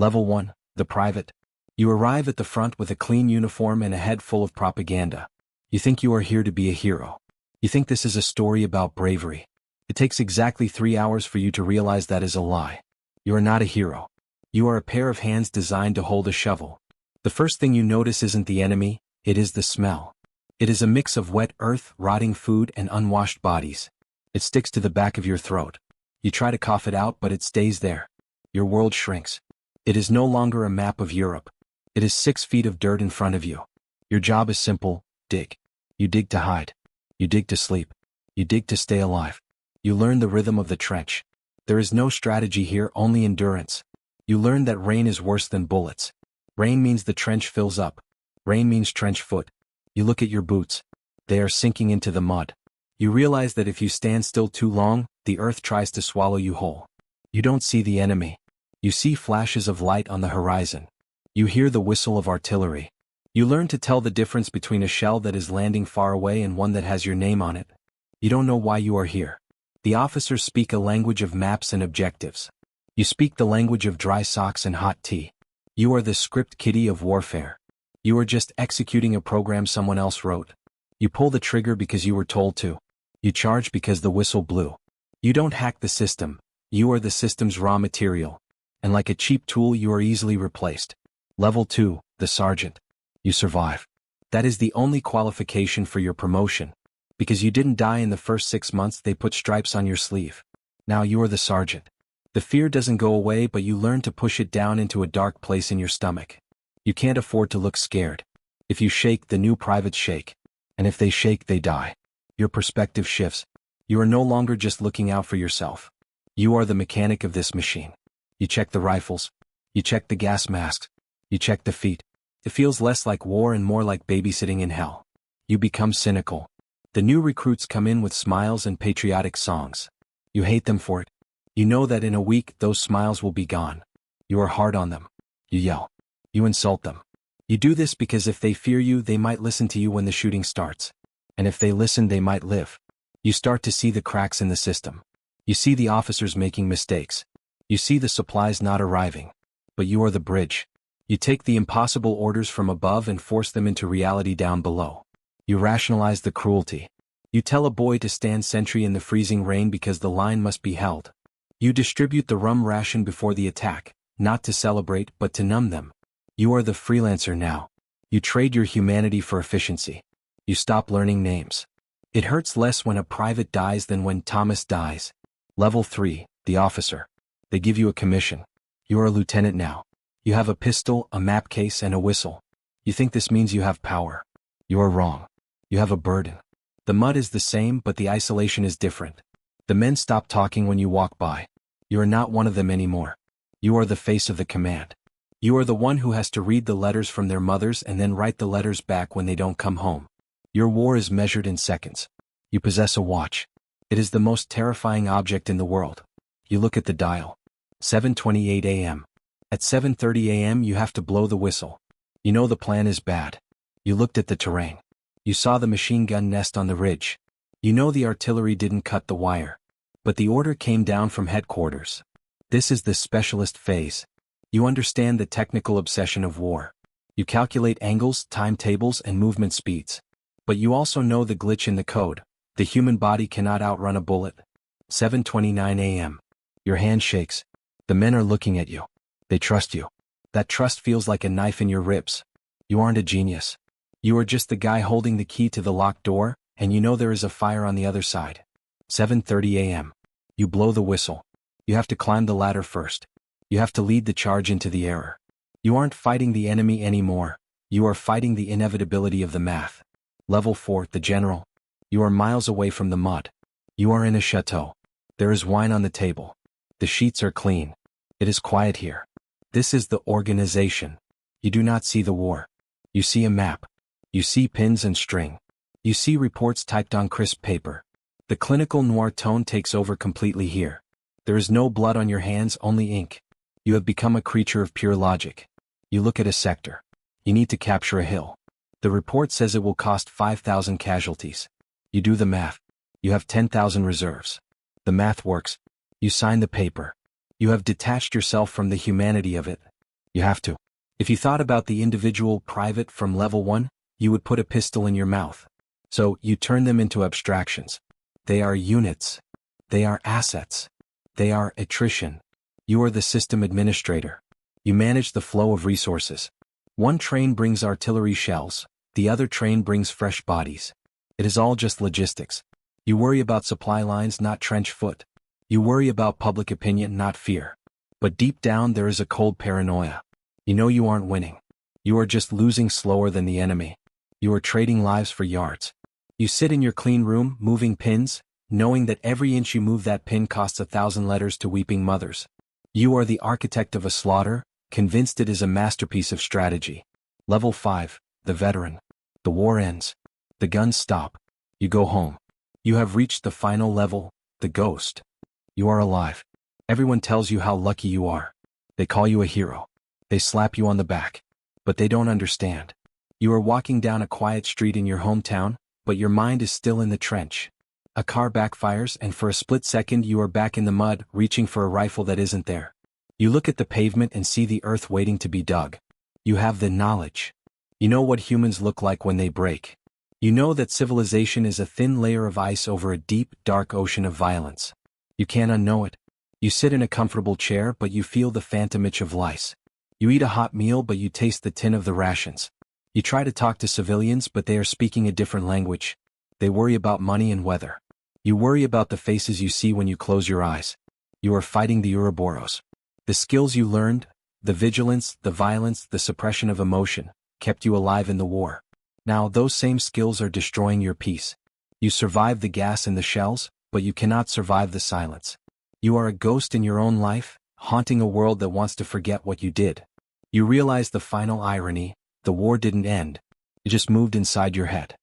Level 1, the private. You arrive at the front with a clean uniform and a head full of propaganda. You think you are here to be a hero. You think this is a story about bravery. It takes exactly 3 hours for you to realize that is a lie. You are not a hero. You are a pair of hands designed to hold a shovel. The first thing you notice isn't the enemy, it is the smell. It is a mix of wet earth, rotting food, and unwashed bodies. It sticks to the back of your throat. You try to cough it out, but it stays there. Your world shrinks. It is no longer a map of Europe. It is 6 feet of dirt in front of you. Your job is simple: dig. You dig to hide. You dig to sleep. You dig to stay alive. You learn the rhythm of the trench. There is no strategy here, only endurance. You learn that rain is worse than bullets. Rain means the trench fills up. Rain means trench foot. You look at your boots. They are sinking into the mud. You realize that if you stand still too long, the earth tries to swallow you whole. You don't see the enemy. You see flashes of light on the horizon. You hear the whistle of artillery. You learn to tell the difference between a shell that is landing far away and one that has your name on it. You don't know why you are here. The officers speak a language of maps and objectives. You speak the language of dry socks and hot tea. You are the script kiddie of warfare. You are just executing a program someone else wrote. You pull the trigger because you were told to. You charge because the whistle blew. You don't hack the system. You are the system's raw material. And like a cheap tool, you are easily replaced. Level 2, the sergeant. You survive. That is the only qualification for your promotion. Because you didn't die in the first 6 months, they put stripes on your sleeve. Now you are the sergeant. The fear doesn't go away, but you learn to push it down into a dark place in your stomach. You can't afford to look scared. If you shake, the new privates shake. And if they shake, they die. Your perspective shifts. You are no longer just looking out for yourself. You are the mechanic of this machine. You check the rifles. You check the gas masks. You check the feet. It feels less like war and more like babysitting in hell. You become cynical. The new recruits come in with smiles and patriotic songs. You hate them for it. You know that in a week those smiles will be gone. You are hard on them. You yell. You insult them. You do this because if they fear you, they might listen to you when the shooting starts. And if they listen, they might live. You start to see the cracks in the system. You see the officers making mistakes. You see the supplies not arriving. But you are the bridge. You take the impossible orders from above and force them into reality down below. You rationalize the cruelty. You tell a boy to stand sentry in the freezing rain because the line must be held. You distribute the rum ration before the attack, not to celebrate but to numb them. You are the freelancer now. You trade your humanity for efficiency. You stop learning names. It hurts less when a private dies than when Thomas dies. Level 3, the officer. They give you a commission. You are a lieutenant now. You have a pistol, a map case, and a whistle. You think this means you have power. You are wrong. You have a burden. The mud is the same, but the isolation is different. The men stop talking when you walk by. You are not one of them anymore. You are the face of the command. You are the one who has to read the letters from their mothers and then write the letters back when they don't come home. Your war is measured in seconds. You possess a watch. It is the most terrifying object in the world. You look at the dial. 7:28 a.m. At 7:30 a.m. you have to blow the whistle. You know the plan is bad. You looked at the terrain. You saw the machine gun nest on the ridge. You know the artillery didn't cut the wire. But the order came down from headquarters. This is the specialist phase. You understand the technical obsession of war. You calculate angles, timetables, and movement speeds. But you also know the glitch in the code. The human body cannot outrun a bullet. 7:29 a.m. Your hand shakes. The men are looking at you. They trust you. That trust feels like a knife in your ribs. You aren't a genius. You are just the guy holding the key to the locked door, and you know there is a fire on the other side. 7:30 a.m. You blow the whistle. You have to climb the ladder first. You have to lead the charge into the error. You aren't fighting the enemy anymore. You are fighting the inevitability of the math. Level 4, the general. You are miles away from the mud. You are in a chateau. There is wine on the table. The sheets are clean. It is quiet here. This is the organization. You do not see the war. You see a map. You see pins and string. You see reports typed on crisp paper. The clinical noir tone takes over completely here. There is no blood on your hands, only ink. You have become a creature of pure logic. You look at a sector. You need to capture a hill. The report says it will cost 5,000 casualties. You do the math. You have 10,000 reserves. The math works. You sign the paper. You have detached yourself from the humanity of it. You have to. If you thought about the individual private from level 1, you would put a pistol in your mouth. So, you turn them into abstractions. They are units. They are assets. They are attrition. You are the system administrator. You manage the flow of resources. One train brings artillery shells, the other train brings fresh bodies. It is all just logistics. You worry about supply lines, not trench foot. You worry about public opinion, not fear. But deep down there is a cold paranoia. You know you aren't winning. You are just losing slower than the enemy. You are trading lives for yards. You sit in your clean room, moving pins, knowing that every inch you move that pin costs 1,000 letters to weeping mothers. You are the architect of a slaughter, convinced it is a masterpiece of strategy. Level 5, the veteran. The war ends. The guns stop. You go home. You have reached the final level, the ghost. You are alive. Everyone tells you how lucky you are. They call you a hero. They slap you on the back. But they don't understand. You are walking down a quiet street in your hometown, but your mind is still in the trench. A car backfires and for a split second you are back in the mud, reaching for a rifle that isn't there. You look at the pavement and see the earth waiting to be dug. You have the knowledge. You know what humans look like when they break. You know that civilization is a thin layer of ice over a deep, dark ocean of violence. You can't unknow it. You sit in a comfortable chair but you feel the phantom itch of lice. You eat a hot meal but you taste the tin of the rations. You try to talk to civilians but they are speaking a different language. They worry about money and weather. You worry about the faces you see when you close your eyes. You are fighting the Ouroboros. The skills you learned, the vigilance, the violence, the suppression of emotion, kept you alive in the war. Now those same skills are destroying your peace. You survive the gas and the shells, but you cannot survive the silence. You are a ghost in your own life, haunting a world that wants to forget what you did. You realize the final irony: the war didn't end. It just moved inside your head.